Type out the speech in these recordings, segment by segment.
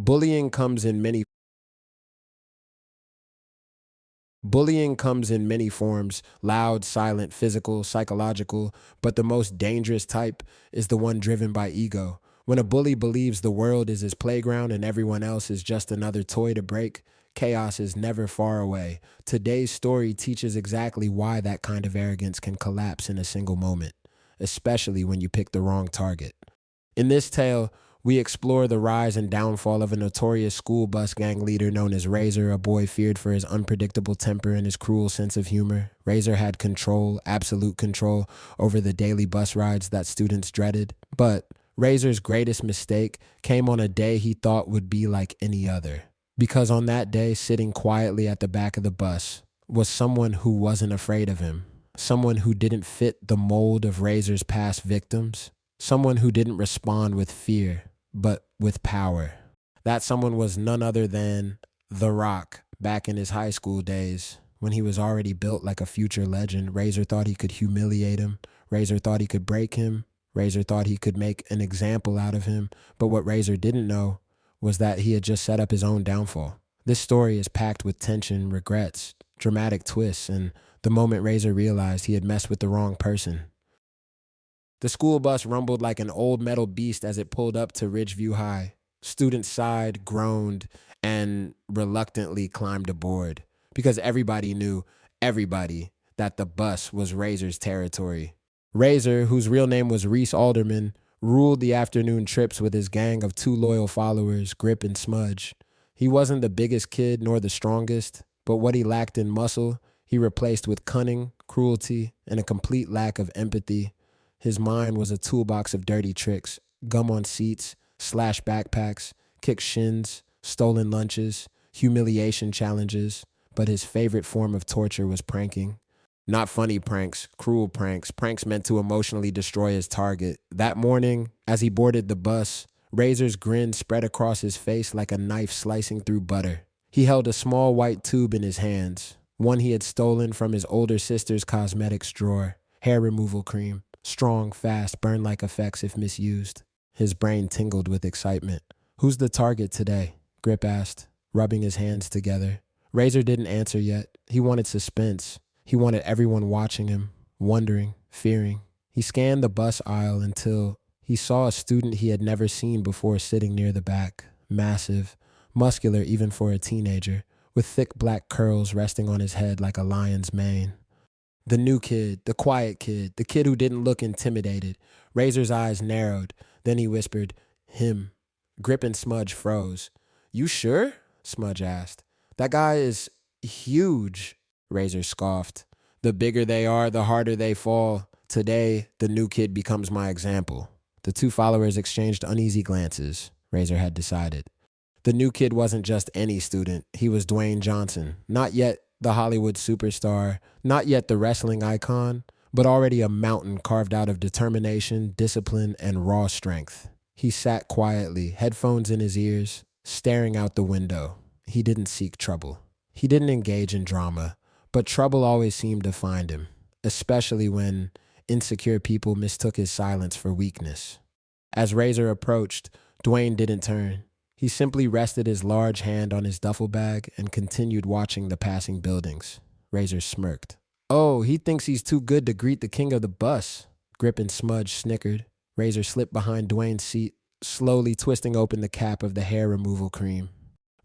Bullying comes in many Bullying comes in many forms: loud, silent, physical, psychological, but the most dangerous type is the one driven by ego. When a bully believes the world is his playground and everyone else is just another toy to break, chaos is never far away. Today's story teaches exactly why that kind of arrogance can collapse in a single moment, especially when you pick the wrong target. In this tale, we explore the rise and downfall of a notorious school bus gang leader known as Razor, a boy feared for his unpredictable temper and his cruel sense of humor. Razor had control, absolute control, over the daily bus rides that students dreaded. But Razor's greatest mistake came on a day he thought would be like any other. Because on that day, sitting quietly at the back of the bus was someone who wasn't afraid of him, someone who didn't fit the mold of Razor's past victims, someone who didn't respond with fear, but with power. That someone was none other than The Rock back in his high school days. When he was already built like a future legend, Razor thought he could humiliate him. Razor thought he could break him. Razor thought he could make an example out of him. But what Razor didn't know was that he had just set up his own downfall. This story is packed with tension, regrets, dramatic twists, and the moment Razor realized he had messed with the wrong person. The school bus rumbled like an old metal beast as it pulled up to Ridgeview High. Students sighed, groaned, and reluctantly climbed aboard because everybody knew, everybody, that the bus was Razor's territory. Razor, whose real name was Reese Alderman, ruled the afternoon trips with his gang of two loyal followers, Grip and Smudge. He wasn't the biggest kid nor the strongest, but what he lacked in muscle, he replaced with cunning, cruelty, and a complete lack of empathy. His mind was a toolbox of dirty tricks: gum on seats, slash backpacks, kick shins, stolen lunches, humiliation challenges. But his favorite form of torture was pranking. Not funny pranks, cruel pranks, pranks meant to emotionally destroy his target. That morning, as he boarded the bus, Razor's grin spread across his face like a knife slicing through butter. He held a small white tube in his hands, one he had stolen from his older sister's cosmetics drawer: hair removal cream. Strong, fast, burn-like effects if misused. His brain tingled with excitement. "Who's the target today?" Grip asked, rubbing his hands together. Razor didn't answer yet. He wanted suspense. He wanted everyone watching him, wondering, fearing. He scanned the bus aisle until he saw a student he had never seen before sitting near the back. Massive, muscular even for a teenager, with thick black curls resting on his head like a lion's mane. The new kid, the quiet kid, the kid who didn't look intimidated. Razor's eyes narrowed. Then he whispered, "Him." Grip and Smudge froze. "You sure?" Smudge asked. "That guy is huge," Razor scoffed. "The bigger they are, the harder they fall. Today, the new kid becomes my example." The two followers exchanged uneasy glances. Razor had decided. The new kid wasn't just any student. He was Dwayne Johnson, not yet the Hollywood superstar, not yet the wrestling icon, but already a mountain carved out of determination, discipline, and raw strength. He sat quietly, headphones in his ears, staring out the window. He didn't seek trouble. He didn't engage in drama, but trouble always seemed to find him, especially when insecure people mistook his silence for weakness. As Razor approached, Dwayne didn't turn. He simply rested his large hand on his duffel bag and continued watching the passing buildings. Razor smirked. "Oh, he thinks he's too good to greet the king of the bus." Grip and Smudge snickered. Razor slipped behind Dwayne's seat, slowly twisting open the cap of the hair removal cream.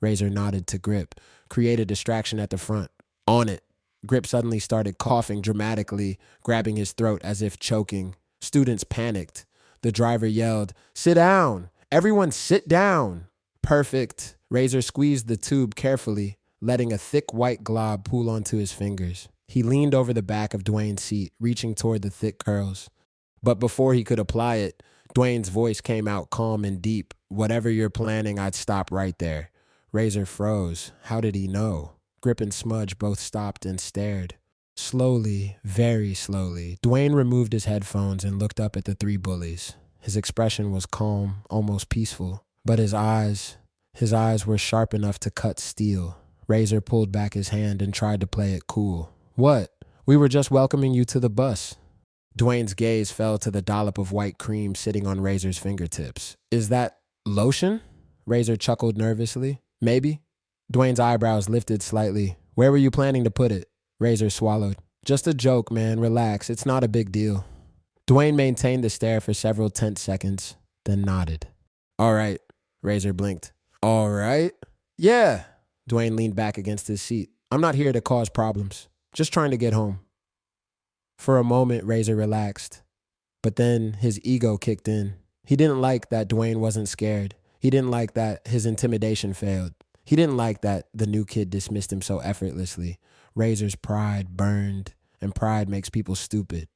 Razor nodded to Grip. "Create a distraction at the front." "On it." Grip suddenly started coughing dramatically, grabbing his throat as if choking. Students panicked. The driver yelled, "Sit down! Everyone sit down!" "Perfect." Razor squeezed the tube carefully, letting a thick white glob pool onto his fingers. He leaned over the back of Dwayne's seat, reaching toward the thick curls. But before he could apply it, Dwayne's voice came out calm and deep. "Whatever you're planning, I'd stop right there." Razor froze. How did he know? Grip and Smudge both stopped and stared. Slowly, very slowly, Dwayne removed his headphones and looked up at the three bullies. His expression was calm, almost peaceful. But his eyes were sharp enough to cut steel. Razor pulled back his hand and tried to play it cool. "What? We were just welcoming you to the bus." Dwayne's gaze fell to the dollop of white cream sitting on Razor's fingertips. "Is that lotion?" Razor chuckled nervously. Maybe? Dwayne's eyebrows lifted slightly. Where were you planning to put it? Razor swallowed. Just a joke, man. Relax. It's not a big deal. Dwayne maintained the stare for several tense seconds, then nodded. All right. Razor blinked. All right? Yeah. Dwayne leaned back against his seat. I'm not here to cause problems. Just trying to get home. For a moment, Razor relaxed. But then his ego kicked in. He didn't like that Dwayne wasn't scared. He didn't like that his intimidation failed. He didn't like that the new kid dismissed him so effortlessly. Razor's pride burned, and pride makes people stupid.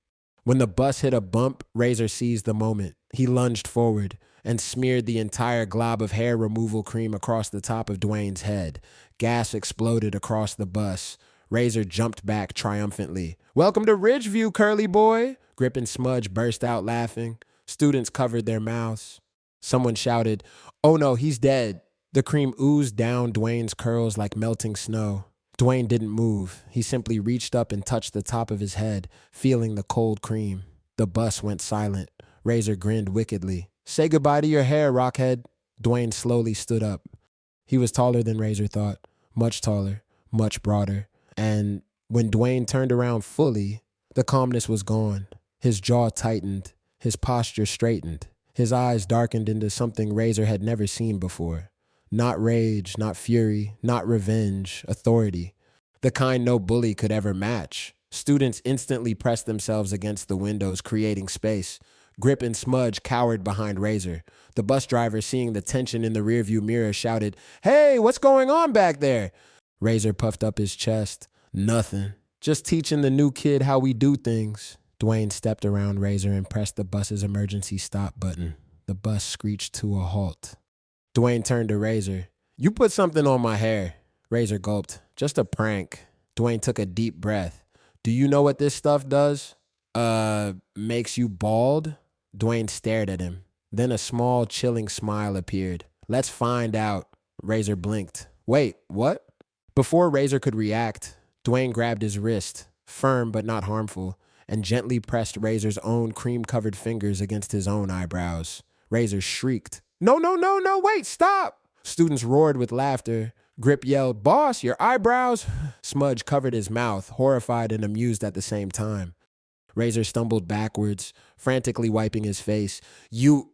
When the bus hit a bump, Razor seized the moment. He lunged forward and smeared the entire glob of hair removal cream across the top of Dwayne's head. Gas exploded across the bus. Razor jumped back triumphantly. Welcome to Ridgeview, curly boy. Grip and Smudge burst out laughing. Students covered their mouths. Someone shouted, oh no, he's dead. The cream oozed down Dwayne's curls like melting snow. Dwayne didn't move. He simply reached up and touched the top of his head, feeling the cold cream. The bus went silent. Razor grinned wickedly. Say goodbye to your hair, Rockhead. Dwayne slowly stood up. He was taller than Razor thought. Much taller, much broader. And when Dwayne turned around fully, the calmness was gone. His jaw tightened. His posture straightened. His eyes darkened into something Razor had never seen before. Not rage, not fury, not revenge, authority. The kind no bully could ever match. Students instantly pressed themselves against the windows, creating space. Grip and Smudge cowered behind Razor. The bus driver, seeing the tension in the rearview mirror, shouted, Hey, what's going on back there? Razor puffed up his chest. Nothing. Just teaching the new kid how we do things. Dwayne stepped around Razor and pressed the bus's emergency stop button. The bus screeched to a halt. Dwayne turned to Razor. You put something on my hair. Razor gulped. Just a prank. Dwayne took a deep breath. Do you know what this stuff does? Makes you bald? Dwayne stared at him. Then a small, chilling smile appeared. Let's find out. Razor blinked. Wait, what? Before Razor could react, Dwayne grabbed his wrist, firm but not harmful, and gently pressed Razor's own cream-covered fingers against his own eyebrows. Razor shrieked. No, no, no, no, wait, stop! Students roared with laughter. Grip yelled, Boss, your eyebrows! Smudge covered his mouth, horrified and amused at the same time. Razor stumbled backwards, frantically wiping his face. You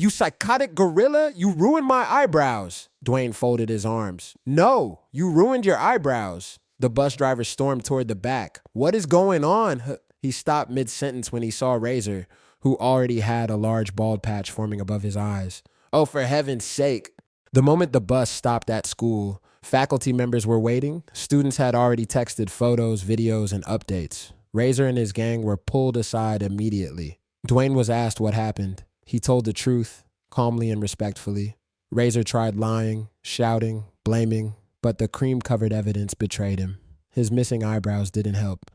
psychotic gorilla, you ruined my eyebrows. Dwayne folded his arms. No, you ruined your eyebrows. The bus driver stormed toward the back. What is going on? He stopped mid-sentence when he saw Razor, who already had a large bald patch forming above his eyes. Oh, for heaven's sake. The moment the bus stopped at school, faculty members were waiting. Students had already texted photos, videos, and updates. Razor and his gang were pulled aside immediately. Dwayne was asked what happened. He told the truth, calmly and respectfully. Razor tried lying, shouting, blaming, but the cream-covered evidence betrayed him. His missing eyebrows didn't help.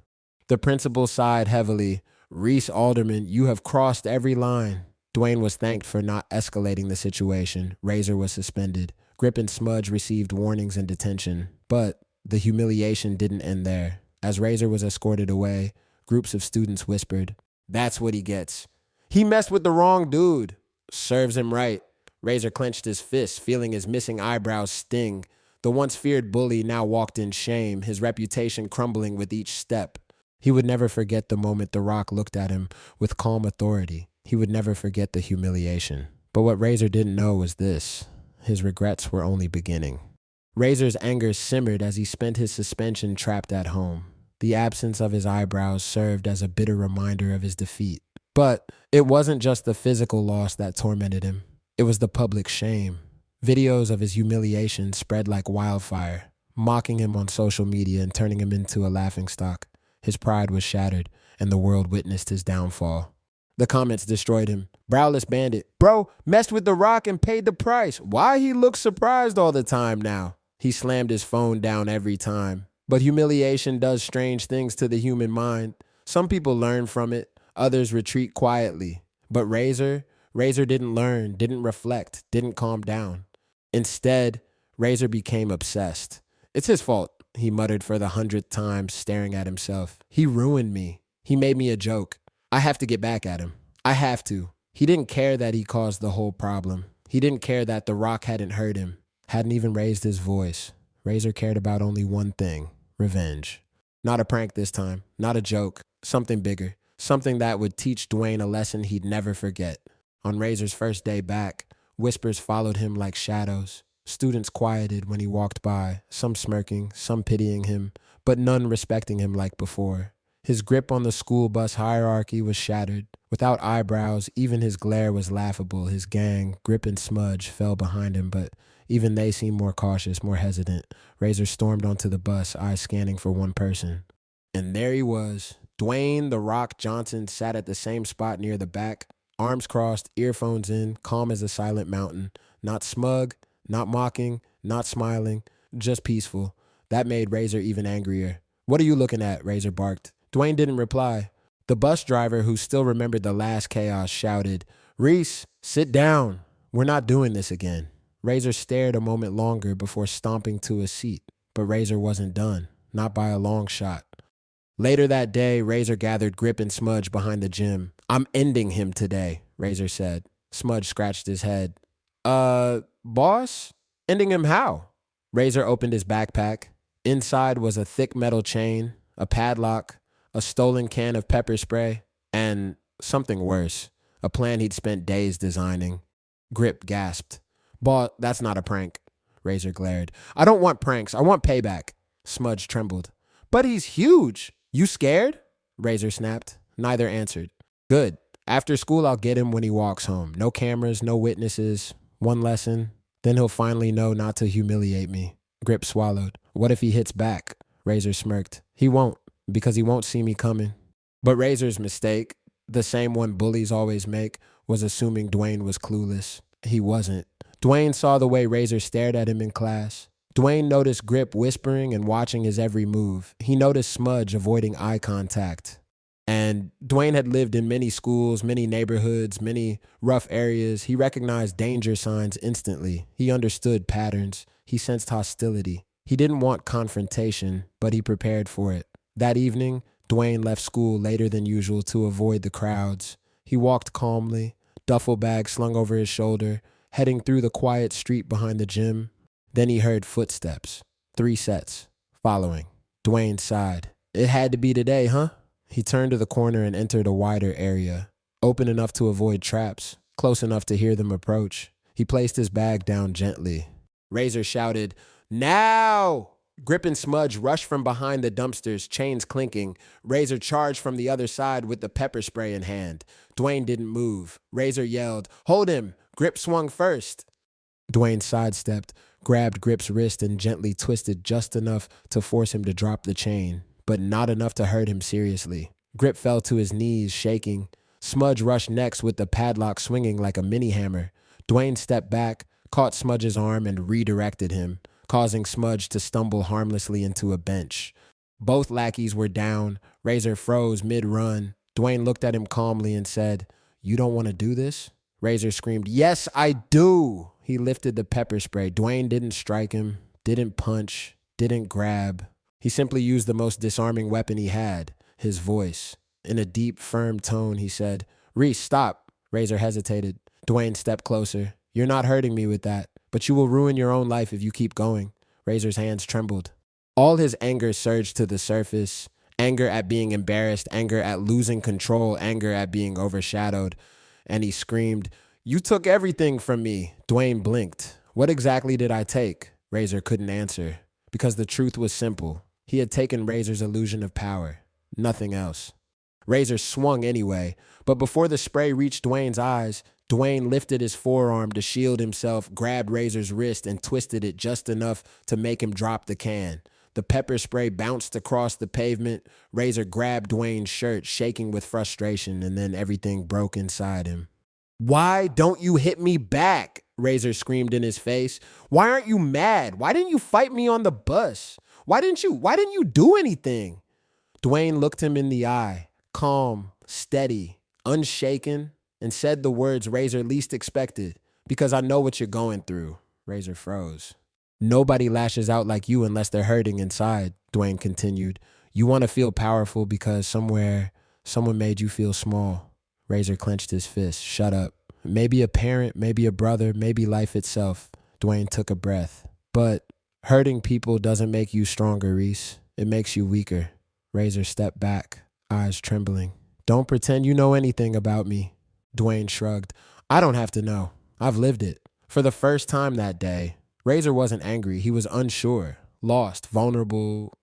The principal sighed heavily. Reese Alderman, you have crossed every line. Dwayne was thanked for not escalating the situation. Razor was suspended. Grip and Smudge received warnings and detention. But the humiliation didn't end there. As Razor was escorted away, groups of students whispered, That's what he gets. He messed with the wrong dude. Serves him right. Razor clenched his fist, feeling his missing eyebrows sting. The once feared bully now walked in shame, his reputation crumbling with each step. He would never forget the moment The Rock looked at him with calm authority. He would never forget the humiliation. But what Razor didn't know was this. His regrets were only beginning. Razor's anger simmered as he spent his suspension trapped at home. The absence of his eyebrows served as a bitter reminder of his defeat. But it wasn't just the physical loss that tormented him. It was the public shame. Videos of his humiliation spread like wildfire, mocking him on social media and turning him into a laughingstock. His pride was shattered, and the world witnessed his downfall. The comments destroyed him. Browless bandit. Bro, messed with The Rock and paid the price. Why he looks surprised all the time now? He slammed his phone down every time. But humiliation does strange things to the human mind. Some people learn from it. Others retreat quietly. But Razor didn't learn, didn't reflect, didn't calm down. Instead, Razor became obsessed. It's his fault, he muttered for the 100th time, staring at himself. He ruined me. He made me a joke. I have to get back at him. I have to. He didn't care that he caused the whole problem. He didn't care that The Rock hadn't heard him, hadn't even raised his voice. Razor cared about only one thing: revenge. Not a prank this time, not a joke, something bigger, something that would teach Dwayne a lesson he'd never forget. On Razor's first day back, whispers followed him like shadows. Students quieted when he walked by, some smirking, some pitying him, but none respecting him like before. His grip on the school bus hierarchy was shattered. Without eyebrows, even his glare was laughable. His gang, Grip and Smudge, fell behind him, but even they seemed more cautious, more hesitant. Razor stormed onto the bus, eyes scanning for one person. And there he was. Dwayne "The Rock" Johnson sat at the same spot near the back, arms crossed, earphones in, calm as a silent mountain. Not smug, not mocking, not smiling, just peaceful. That made Razor even angrier. "What are you looking at?" Razor barked. Dwayne didn't reply. The bus driver, who still remembered the last chaos, shouted, "Reese, sit down. We're not doing this again." Razor stared a moment longer before stomping to a seat, but Razor wasn't done, not by a long shot. Later that day, Razor gathered Grip and Smudge behind the gym. "I'm ending him today," Razor said. Smudge scratched his head. Boss? Ending him how?" Razor opened his backpack. Inside was a thick metal chain, a padlock, a stolen can of pepper spray, and something worse, a plan he'd spent days designing. Grip gasped. "Boss, that's not a prank." Razor glared. "I don't want pranks. I want payback." Smudge trembled. "But he's huge. You scared?" Razor snapped. Neither answered. "Good. After school, I'll get him when he walks home. No cameras, no witnesses. One lesson. Then he'll finally know not to humiliate me." Grip swallowed. "What if he hits back?" Razor smirked. "He won't, because he won't see me coming." But Razor's mistake, the same one bullies always make, was assuming Dwayne was clueless. He wasn't. Dwayne saw the way Razor stared at him in class. Dwayne noticed Grip whispering and watching his every move. He noticed Smudge avoiding eye contact. And Dwayne had lived in many schools, many neighborhoods, many rough areas. He recognized danger signs instantly. He understood patterns. He sensed hostility. He didn't want confrontation, but he prepared for it. That evening, Dwayne left school later than usual to avoid the crowds. He walked calmly, duffel bag slung over his shoulder, heading through the quiet street behind the gym. Then he heard footsteps, 3 sets, following. Dwayne sighed. "It had to be today, huh?" He turned to the corner and entered a wider area, open enough to avoid traps, close enough to hear them approach. He placed his bag down gently. Razor shouted, "Now!" Grip and Smudge rushed from behind the dumpsters, chains clinking. Razor charged from the other side with the pepper spray in hand. Dwayne didn't move. Razor yelled, "Hold him!" Grip swung first. Dwayne sidestepped, grabbed Grip's wrist and gently twisted just enough to force him to drop the chain, but not enough to hurt him seriously. Grip fell to his knees, shaking. Smudge rushed next with the padlock swinging like a mini hammer. Dwayne stepped back, caught Smudge's arm and redirected him, causing Smudge to stumble harmlessly into a bench. Both lackeys were down. Razor froze mid-run. Dwayne looked at him calmly and said, "You don't want to do this?" Razor screamed, "Yes, I do!" He lifted the pepper spray. Dwayne didn't strike him, didn't punch, didn't grab. He simply used the most disarming weapon he had, his voice. In a deep, firm tone, he said, "Reese, stop." Razor hesitated. Dwayne stepped closer. "You're not hurting me with that, but you will ruin your own life if you keep going." Razor's hands trembled. All his anger surged to the surface. Anger at being embarrassed, anger at losing control, anger at being overshadowed. And he screamed, "You took everything from me." Dwayne blinked. "What exactly did I take?" Razor couldn't answer, because the truth was simple. He had taken Razor's illusion of power. Nothing else. Razor swung anyway, but before the spray reached Dwayne's eyes, Dwayne lifted his forearm to shield himself, grabbed Razor's wrist, and twisted it just enough to make him drop the can. The pepper spray bounced across the pavement. Razor grabbed Dwayne's shirt, shaking with frustration, and then everything broke inside him. "Why don't you hit me back?" Razor screamed in his face. "Why aren't you mad? Why didn't you fight me on the bus? Why didn't you do anything?" Dwayne looked him in the eye, calm, steady, unshaken, and said the words Razor least expected, "Because I know what you're going through." Razor froze. "Nobody lashes out like you unless they're hurting inside," Dwayne continued. "You want to feel powerful because somewhere, someone made you feel small." Razor clenched his fist. "Shut up." Maybe a parent, maybe a brother, maybe life itself. Dwayne took a breath. But hurting people doesn't make you stronger, Reese. It makes you weaker. Razor stepped back, eyes trembling. Don't pretend you know anything about me. Dwayne shrugged. I don't have to know. I've lived it. For the first time that day, Razor wasn't angry. He was unsure, lost, vulnerable.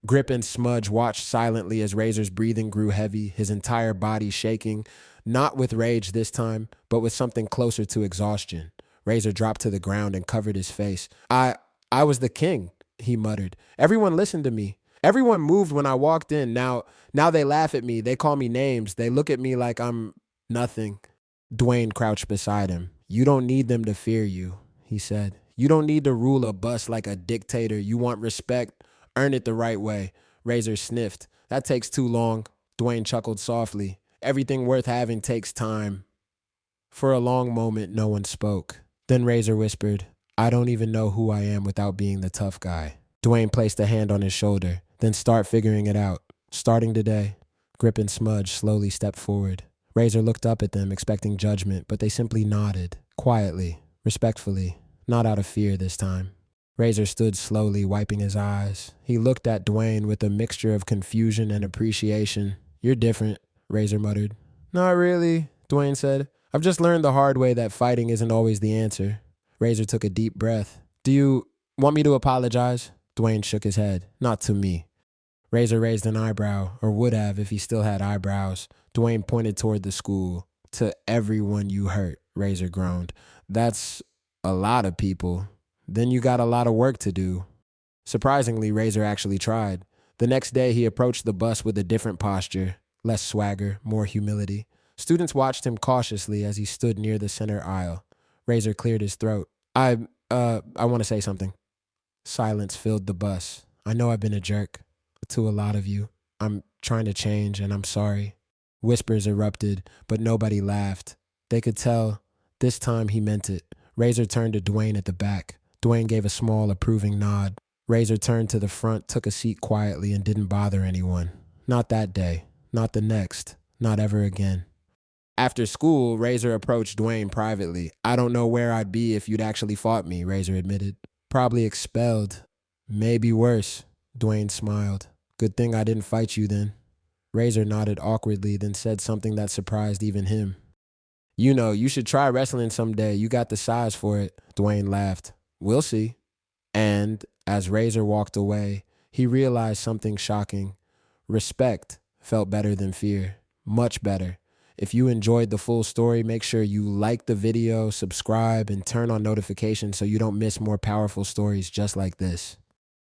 Grip and Smudge watched silently as Razor's breathing grew heavy, his entire body shaking, not with rage this time, but with something closer to exhaustion. Razor dropped to the ground and covered his face. I was the king, he muttered. Everyone listened to me. Everyone moved when I walked in. Now they laugh at me. They call me names. They look at me like I'm nothing. Dwayne crouched beside him. You don't need them to fear you, he said. You don't need to rule a bus like a dictator. You want respect? Earn it the right way. Razor sniffed. That takes too long. Dwayne chuckled softly. Everything worth having takes time. For a long moment, no one spoke. Then Razor whispered, I don't even know who I am without being the tough guy. Dwayne placed a hand on his shoulder. Then start figuring it out. Starting today. Grip and Smudge slowly stepped forward. Razor looked up at them, expecting judgment, but they simply nodded, quietly, respectfully, not out of fear this time. Razor stood slowly, wiping his eyes. He looked at Dwayne with a mixture of confusion and appreciation. You're different, Razor muttered. Not really, Dwayne said. I've just learned the hard way that fighting isn't always the answer. Razor took a deep breath. Do you want me to apologize? Dwayne shook his head. Not to me. Razor raised an eyebrow, or would have if he still had eyebrows. Dwayne pointed toward the school. To everyone you hurt, Razor groaned. That's a lot of people. Then you got a lot of work to do. Surprisingly, Razor actually tried. The next day, he approached the bus with a different posture, less swagger, more humility. Students watched him cautiously as he stood near the center aisle. Razor cleared his throat. I want to say something. Silence filled the bus. I know I've been a jerk to a lot of you. I'm trying to change and I'm sorry. Whispers erupted, but nobody laughed. They could tell this time he meant it. Razor turned to Dwayne at the back. Dwayne gave a small, approving nod. Razor turned to the front, took a seat quietly, and didn't bother anyone. Not that day. Not the next. Not ever again. After school, Razor approached Dwayne privately. I don't know where I'd be if you'd actually fought me, Razor admitted. Probably expelled. Maybe worse. Dwayne smiled. Good thing I didn't fight you then. Razor nodded awkwardly, then said something that surprised even him. You know, you should try wrestling someday. You got the size for it. Dwayne laughed. We'll see. And as Razor walked away, he realized something shocking. Respect felt better than fear. Much better. If you enjoyed the full story, make sure you like the video, subscribe, and turn on notifications so you don't miss more powerful stories just like this.